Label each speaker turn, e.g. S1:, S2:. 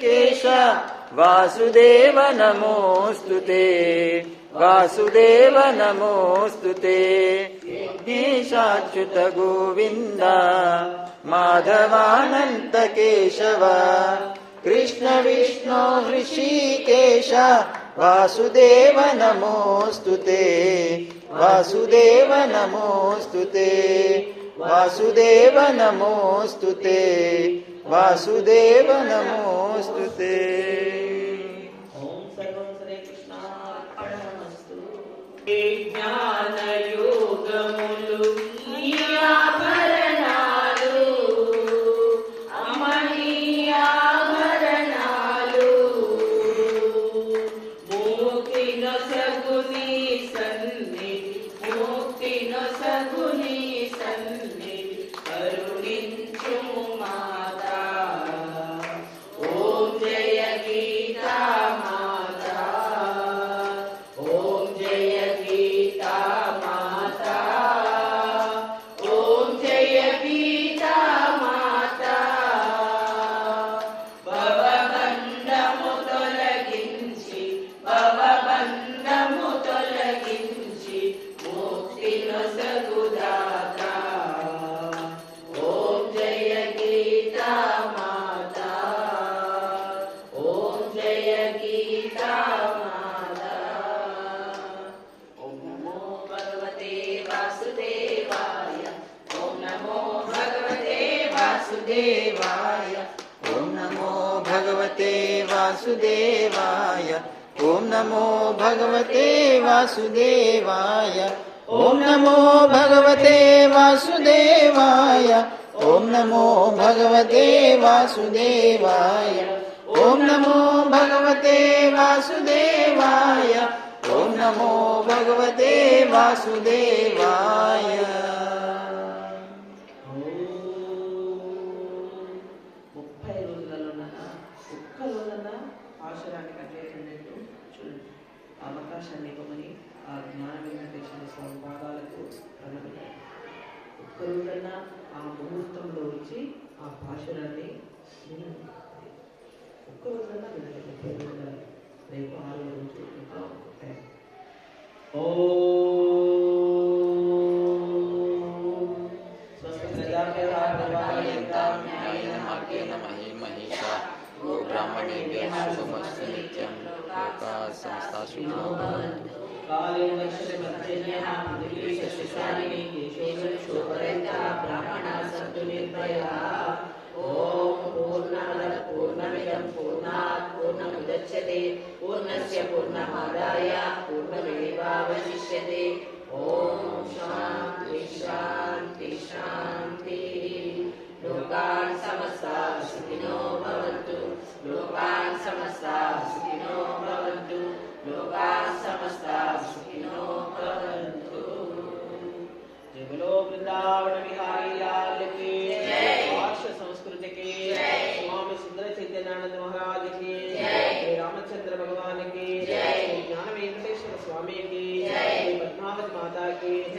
S1: केश वासुदेव नमोऽस्तुते वासुदेव नमोऽस्तुते विघ्नेशाच्युत गोविन्द माधवानन्त केशव कृष्ण विष्णु हृषीकेश वासुदेव नमोऽस्तुते वासुदेव नमोऽस्तुते वासुदेव नमोऽस्तुते वासुदेव नमोऽस्तुते।
S2: ओम सर्वं श्री कृष्णार्पणमस्तु। ज्ञानयोगमुलु नीयाभరణాలు అమనీయాభరణాలు ముక్తి నొసగుని సన్నిధి ముక్తి నొసగుని సన్నిధి కరుణించుము మాతా ఓం జయ గీతా మాతా ఓం జయ గీతా మాతా ఓం జయ గీతా మాతా భవబంధము తొలగించి భవబంధము తొలగించి ముక్తి నొసగుదాత ఓం జయ గీతా మాతా ఓం జయ గీతా మాతా ఓం నమో భగవతే వాసుదేవాయ ఓం నమో భగవతే వాసుదేవాయ
S1: ఓం నమో భగవతే వాసుదేవాయ ఓం నమో భగవతే వాసుదేవాయ ఓం నమో భగవతే వాసుదేవాయ ఓం నమో భగవతే వాసుదేవాయ ఓం నమో భగవతే వాసుదేవాయ ఓం నమో భగవతే వాసుదేవాయ।
S2: 30 రోజులలోనన్నా ఒక్క రోజన్నా ఆశరాన్ని కట్టేటట్టు చూడండి అవకాశాన్ని ఇవ్వమని ఆ జ్ఞాన వెంకటేశ్వర స్వామి పాదాలకు ప్రణమిల్లాలి. ఒక్క రోజన్నా ఆ ముహూర్తంలో వచ్చి ఆ భాషరాన్ని వినండి. ఒక్క రోజన్నా వినండి. 30 రోజులు రేపు 6వ రోజు ఇంకా ఉంటాయి.
S1: ब्राह्मणेभ्यः शुभमस्तु नित्यं लोकाः समस्ताः सुखिनो भवन्तु।
S2: काले नक्षत्रमध्यन्यः दिवीशशिशालिनी केशोशोभरन्तः ब्राह्मणाः सन्तु निर्भयाः। ॐ पूर्णमदः पूर्णमिदं पूर्णात् पूर्णमुदच्यते पूर्णस्य पूर्णमादाय पूर्णमेवावशिष्यते। ॐ शान्ति शान्ति शान्तिः। लोकान् समस्ताः सुखिनो भवन्तु लोकान् समस्ताः सुखिनो भवन्तु लोकान् समस्ताः सुखिनो भवन्तु। जय बोलो वृंदावन बिहारी लाल की जय। भाष्य संस्कृति की जय। स्वामी सुंदर चैतन्यानंद महाराज की जय। रामचंद्र भगवान की जय। ज्ञान वेंकटेश्वर स्वामी की जय। पद्मावती माता की जय।